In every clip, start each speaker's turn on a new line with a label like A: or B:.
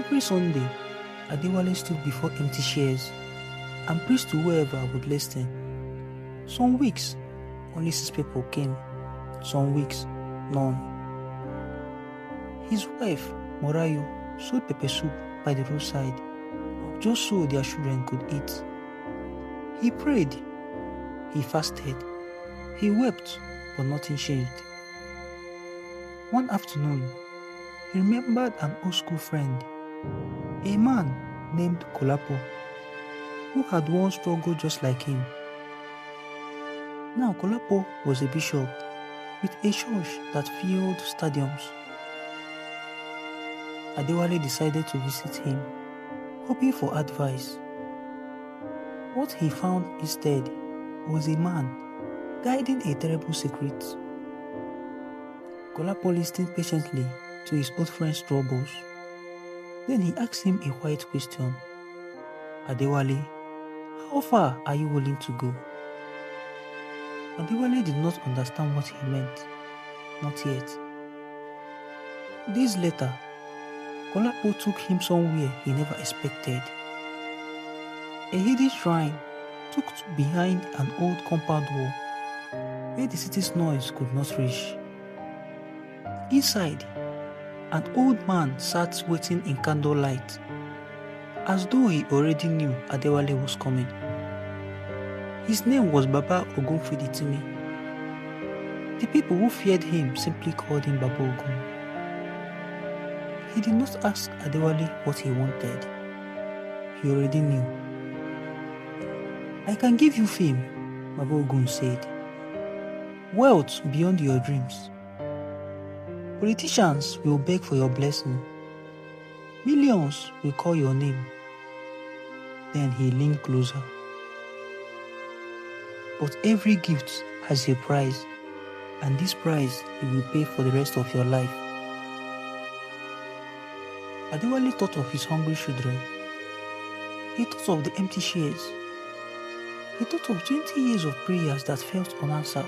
A: Every Sunday, Adewale stood before empty chairs and preached to whoever would listen. Some weeks, only 6 people came. Some weeks, none. His wife, Morayo, sold pepper soup by the roadside, just so their children could eat. He prayed, he fasted, he wept, but nothing changed. One afternoon, he remembered an old school friend, a man named Kolapo, who had once struggled just like him. Now Kolapo was a bishop with a church that filled stadiums. Adewale decided to visit him, hoping for advice. What he found instead was a man guiding a terrible secret. Kolapo listened patiently to his old friend's troubles. Then he asked him a quiet question. Adewale, how far are you willing to go? Adewale did not understand what he meant. Not yet. Days later, Kolapo took him somewhere he never expected. A hidden shrine tucked behind an old compound wall where the city's noise could not reach. Inside, an old man sat waiting in candlelight, as though he already knew Adewale was coming. His name was Baba Ogunfiditimi. The people who feared him simply called him Baba Ogun. He did not ask Adewale what he wanted. He already knew. I can give you fame, Baba Ogun said. Wealth beyond your dreams. Politicians will beg for your blessing. Millions will call your name. Then he leaned closer. But every gift has a price, and this price you will pay for the rest of your life. Adewale thought of his hungry children. He thought of the empty chairs. He thought of 20 years of prayers that felt unanswered.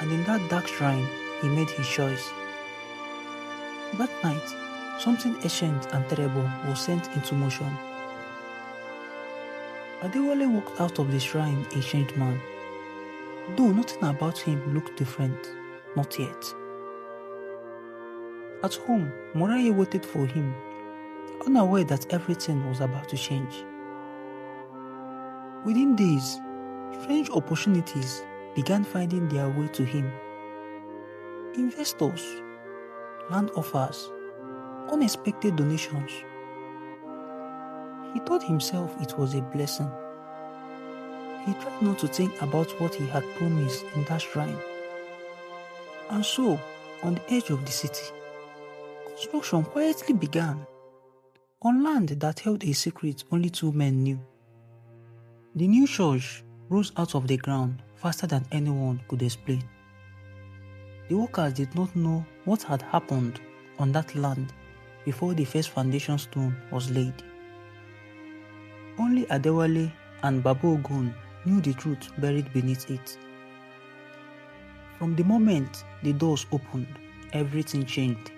A: And in that dark shrine, he made his choice. That night, something ancient and terrible was sent into motion. Adewale walked out of the shrine a changed man, though nothing about him looked different, not yet. At home, Moraye waited for him, unaware that everything was about to change. Within days, strange opportunities began finding their way to him. Investors, land offers, unexpected donations. He told himself it was a blessing. He tried not to think about what he had promised in that shrine. And so, on the edge of the city, construction quietly began on land that held a secret only 2 men knew. The new church rose out of the ground faster than anyone could explain. The workers did not know what had happened on that land before the first foundation stone was laid. Only Adewale and Baba Ogun knew the truth buried beneath it. From the moment the doors opened, everything changed.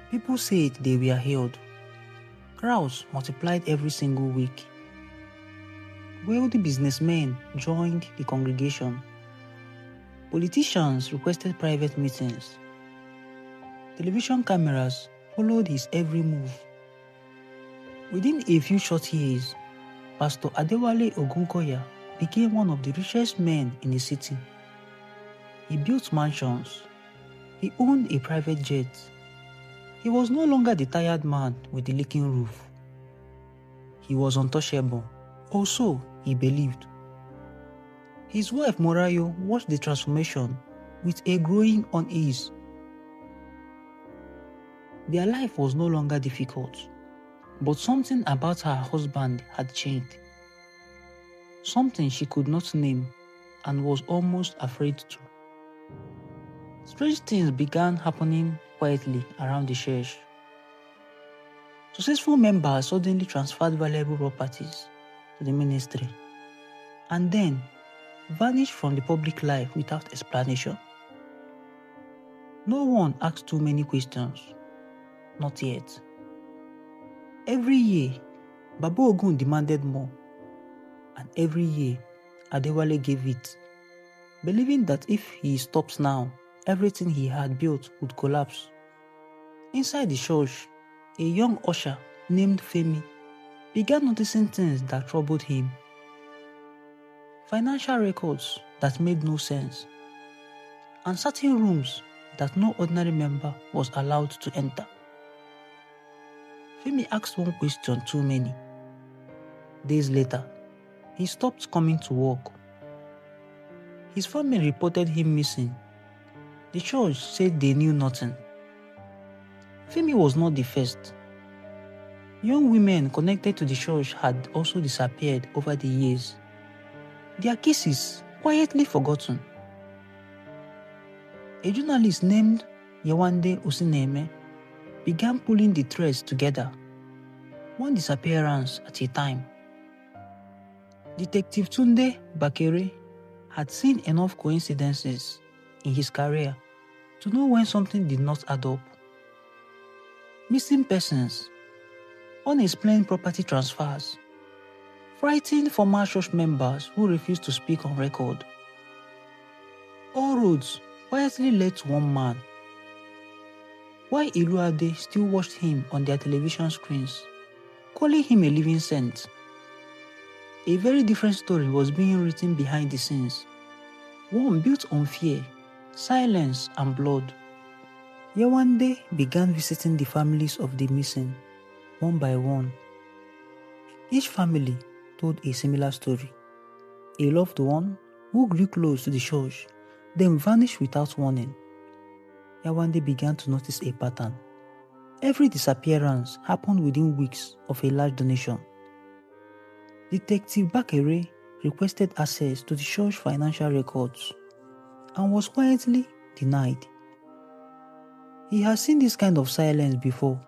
A: People said they were healed. Crowds multiplied every single week. Wealthy businessmen joined the congregation. Politicians requested private meetings. Television cameras followed his every move. Within a few short years, Pastor Adewale Ogunkoya became one of the richest men in the city. He built mansions. He owned a private jet. He was no longer the tired man with the leaking roof. He was untouchable. Also, he believed. His wife Morayo watched the transformation with a growing unease. Their life was no longer difficult, but something about her husband had changed. Something she could not name and was almost afraid to. Strange things began happening quietly around the church. Successful members suddenly transferred valuable properties to the ministry and then vanished from the public life without explanation. No one asked too many questions. not yet. Every year, Baba Ogun demanded more, and every year, Adewale gave it, believing that if he stops now, everything he had built would collapse. Inside the church, a young usher named Femi began noticing things that troubled him. Financial records that made no sense, and certain rooms that no ordinary member was allowed to enter. Femi asked one question too many. Days later, he stopped coming to work. His family reported him missing. The church said they knew nothing. Femi was not the first. Young women connected to the church had also disappeared over the years. Their cases quietly forgotten. A journalist named Yewande Osineme began pulling the threads together, one disappearance at a time. Detective Tunde Bakere had seen enough coincidences in his career to know when something did not add up. Missing persons, unexplained property transfers, frightened former church members who refused to speak on record. All roads quietly led to one man. Why Ilu Ade still watched him on their television screens, calling him a living saint. A very different story was being written behind the scenes, one built on fear, silence, and blood. Yewande began visiting the families of the missing, one by one. Each family told a similar story. A loved one who grew close to the church, then vanished without warning. Yewande began to notice a pattern. Every disappearance happened within weeks of a large donation. Detective Bakere requested access to the church financial records and was quietly denied. He has seen this kind of silence before,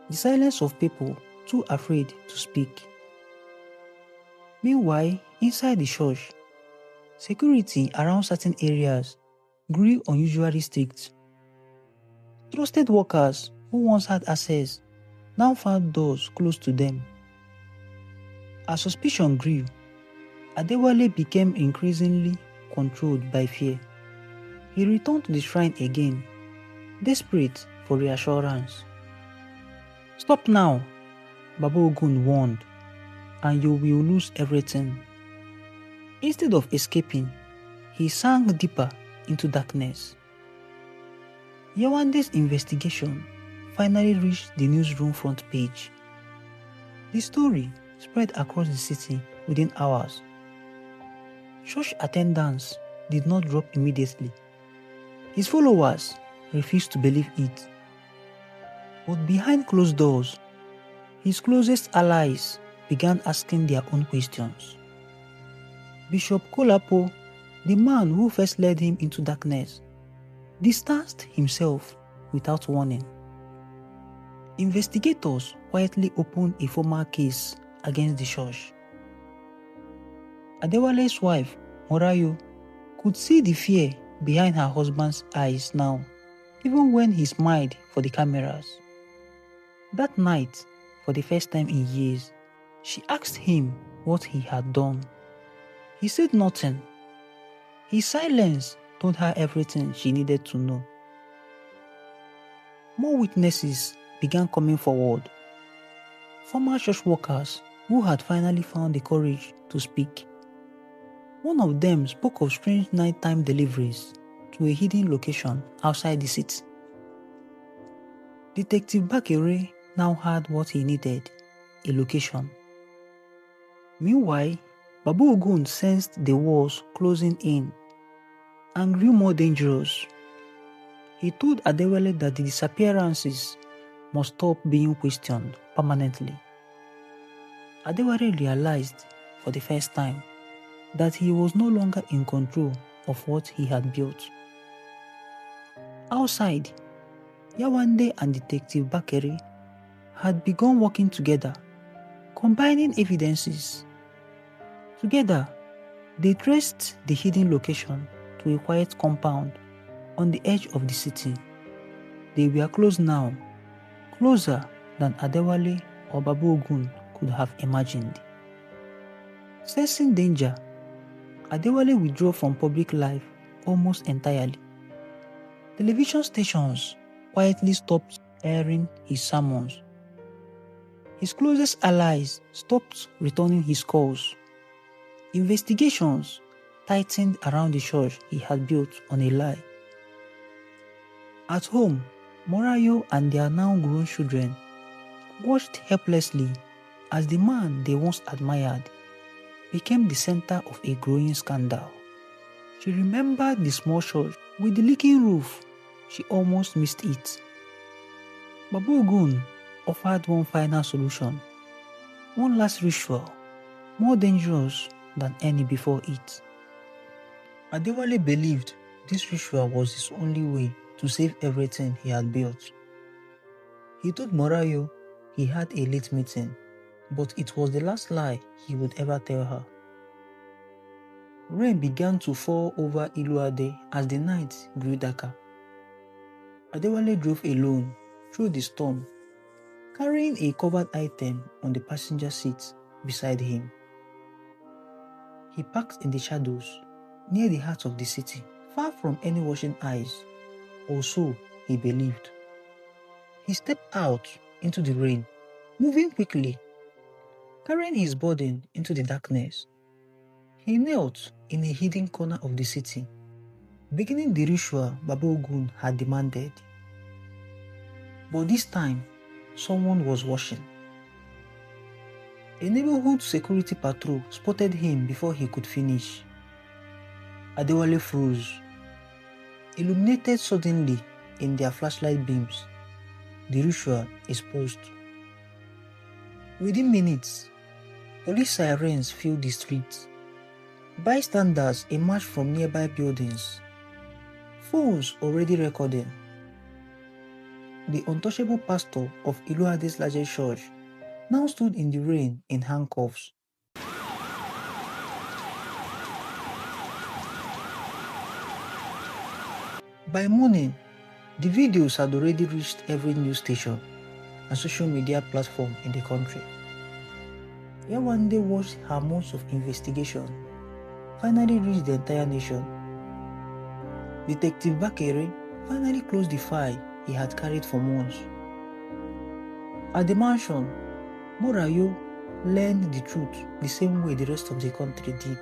A: the silence of people too afraid to speak. Meanwhile, inside the church, security around certain areas grew unusually strict. Trusted workers who once had access now found doors closed to them. As suspicion grew, Adewale became increasingly controlled by fear. He returned to the shrine again, desperate for reassurance. "Stop now," Baba Ogun warned, "and you will lose everything." Instead of escaping, he sank deeper into darkness. Yewande's investigation finally reached the newsroom front page. The story spread across the city within hours. Church attendance did not drop immediately. His followers refused to believe it. But behind closed doors, his closest allies began asking their own questions. Bishop Kolapo, the man who first led him into darkness, distanced himself without warning. Investigators quietly opened a formal case against the church. Adewale's wife, Morayo, could see the fear behind her husband's eyes now, even when he smiled for the cameras. That night, for the first time in years, she asked him what he had done. He said nothing. His silence told her everything she needed to know. More witnesses began coming forward. Former church workers who had finally found the courage to speak. One of them spoke of strange nighttime deliveries to a hidden location outside the city. Detective Bakere now had what he needed, a location. Meanwhile, Baba Ogun sensed the walls closing in and grew more dangerous. He told Adewale that the disappearances must stop being questioned permanently. Adewale realized for the first time that he was no longer in control of what he had built. Outside, Yewande and Detective Bakere had begun working together, combining evidences. Together, they traced the hidden location to a quiet compound on the edge of the city. They were close now, closer than Adewale or Babu Ogun could have imagined. Sensing danger, Adewale withdrew from public life almost entirely. Television stations quietly stopped airing his sermons. His closest allies stopped returning his calls. Investigations tightened around the church he had built on a lie. At home, Morayo and their now grown children watched helplessly as the man they once admired became the center of a growing scandal. She remembered the small church with the leaking roof. She almost missed it. Babu Ogun offered one final solution, one last ritual, more dangerous than any before it. Adewale believed this ritual was his only way to save everything he had built. He told Morayo he had a late meeting, but it was the last lie he would ever tell her. Rain began to fall over Ilu Ade as the night grew darker. Adewale drove alone through the storm, carrying a covered item on the passenger seat beside him. He parked in the shadows, near the heart of the city, far from any watching eyes, or so he believed. He stepped out into the rain, moving quickly, carrying his burden into the darkness. He knelt in a hidden corner of the city, beginning the ritual Babu Ogun had demanded. But this time, someone was watching. A neighborhood security patrol spotted him before he could finish. Adewale froze, illuminated suddenly in their flashlight beams. The ritual is paused. Within minutes, police sirens filled the streets. Bystanders emerged from nearby buildings, phones already recording. The untouchable pastor of Ilu Ade's largest church now stood in the rain in handcuffs. By morning, the videos had already reached every news station and social media platform in the country. Yawande watched her months of investigation finally reached the entire nation. Detective Bakere finally closed the file he had carried for months. At the mansion, Morayo learned the truth the same way the rest of the country did.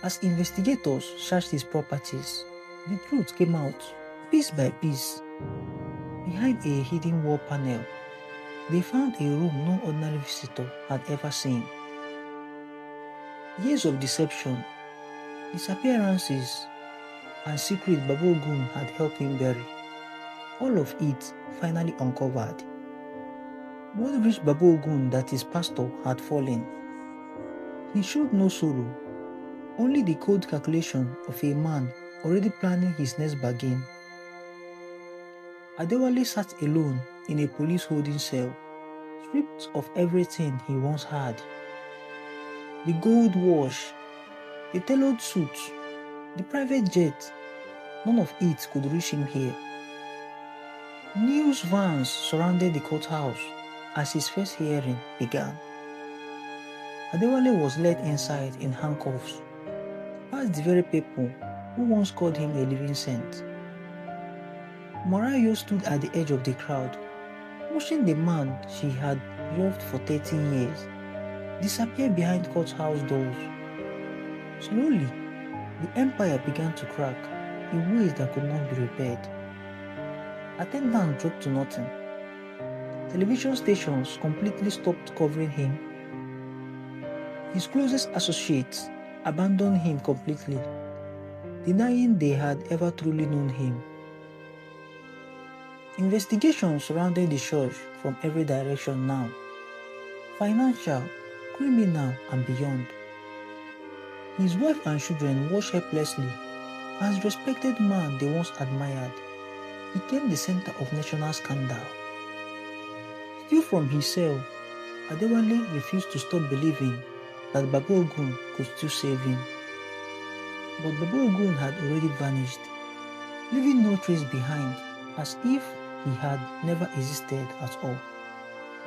A: As investigators searched his properties, the truth came out, piece by piece. Behind a hidden wall panel, they found a room no ordinary visitor had ever seen. Years of deception, disappearances, and secret Babu Ogun had helped him bury. All of it finally uncovered. Word reached Babu Ogun that his pastor had fallen. He showed no sorrow, only the cold calculation of a man already planning his next bargain. Adewale sat alone in a police holding cell, stripped of everything he once had. The gold watch, the tailored suit, the private jet, none of it could reach him here. News vans surrounded the courthouse as his first hearing began. Adewale was led inside in handcuffs, past the very people who once called him a living saint. Morayo stood at the edge of the crowd, watching the man she had loved for 30 years disappear behind courthouse doors. Slowly, the empire began to crack in ways that could not be repaired. Attendance dropped to nothing. Television stations completely stopped covering him. His closest associates abandoned him completely, denying they had ever truly known him. Investigations surrounded the church from every direction now, financial, criminal, and beyond. His wife and children watched helplessly as the respected man they once admired became the center of national scandal. Still from his cell, Adewale refused to stop believing that Babu Ogun could still save him. But Babu Ogun had already vanished, leaving no trace behind, as if he had never existed at all.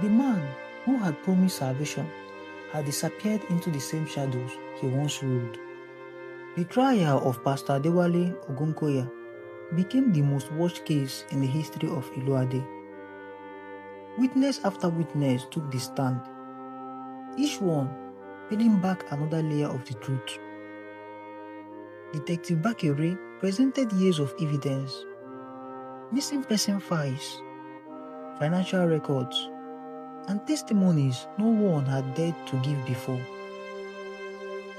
A: The man who had promised salvation had disappeared into the same shadows he once ruled. The trial of Pastor Adewale Ogunkoya became the most watched case in the history of Ilu Ade. Witness after witness took the stand, each one peeling back another layer of the truth. Detective Bakere presented years of evidence, missing person files, financial records, and testimonies no one had dared to give before.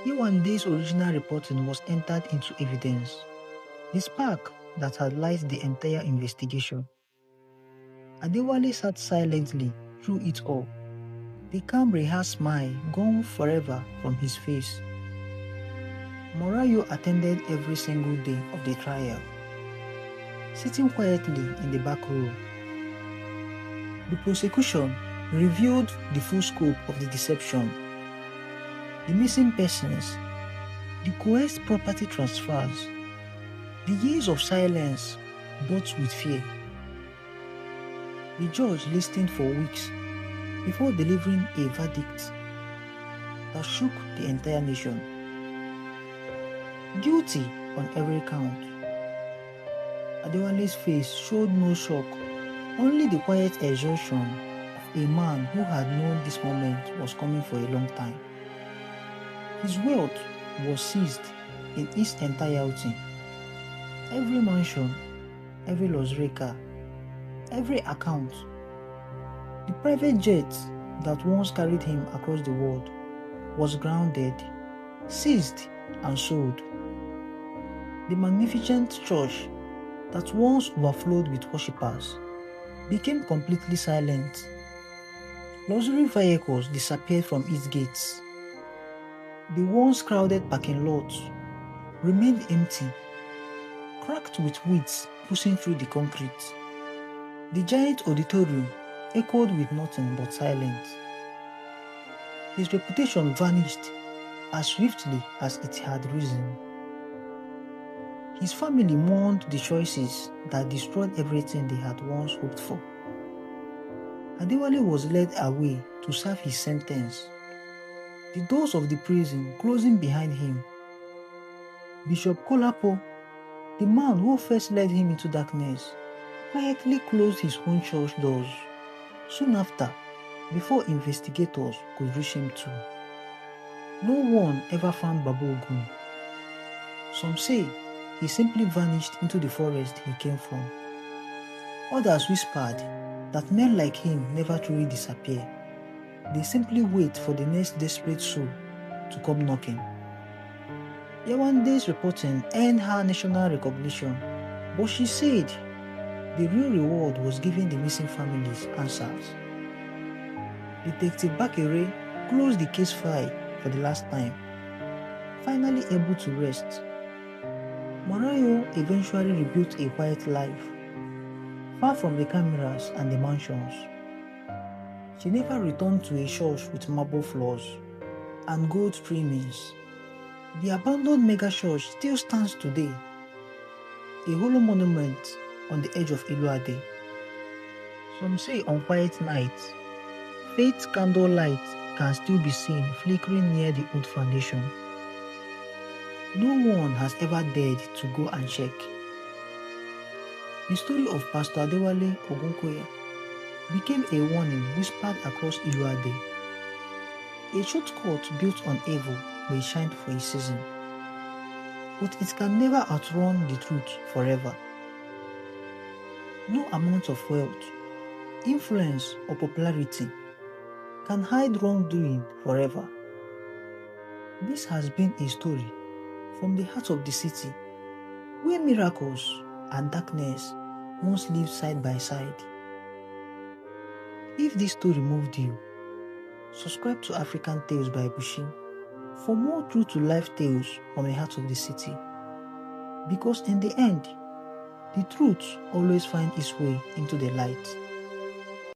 A: Ilu Ade's original reporting was entered into evidence, the spark that had lighted the entire investigation. Adewale sat silently through it all, the calm rehearsed smile gone forever from his face. Morayo attended every single day of the trial, sitting quietly in the back row. The prosecution revealed the full scope of the deception, the missing persons, the coerced property transfers, the years of silence bought with fear. The judge listened for weeks before delivering a verdict that shook the entire nation. Guilty on every count. Adewale's face showed no shock, only the quiet exhaustion of a man who had known this moment was coming for a long time. His wealth was seized in its entirety. Every mansion, every luxury car, every account. The private jet that once carried him across the world was grounded, seized, and sold. The magnificent church that once overflowed with worshippers became completely silent. Luxury vehicles disappeared from its gates. The once crowded parking lots remained empty, cracked with weeds pushing through the concrete. The giant auditorium echoed with nothing but silence. His reputation vanished as swiftly as it had risen. His family mourned the choices that destroyed everything they had once hoped for. Adewale was led away to serve his sentence, the doors of the prison closing behind him. Bishop Kolapo, the man who first led him into darkness, quietly closed his own church doors soon after, before investigators could reach him too. No one ever found Baba Ogun. Some say he simply vanished into the forest he came from. Others whispered that men like him never truly disappear. They simply wait for the next desperate soul to come knocking. Yawande's reporting earned her national recognition, but she said the real reward was giving the missing families answers. Detective Bakere closed the case file for the last time, finally able to rest. Morayo eventually rebuilt a quiet life, far from the cameras and the mansions. She never returned to a church with marble floors and gold trimmings. The abandoned megachurch still stands today, a hollow monument on the edge of Ilu Ade. Some say on quiet nights, faith's candle light can still be seen flickering near the old foundation. No one has ever dared to go and check. The story of Pastor Adewale Ogunkoya became a warning whispered across Ilu Ade. A truth court built on evil may shine for a season, but it can never outrun the truth forever. No amount of wealth, influence, or popularity can hide wrongdoing forever. This has been a story from the heart of the city, where miracles and darkness once lived side by side. If this story moved you, subscribe to African Tales by Buchi for more true-to-life tales from the heart of the city. Because in the end, the truth always finds its way into the light.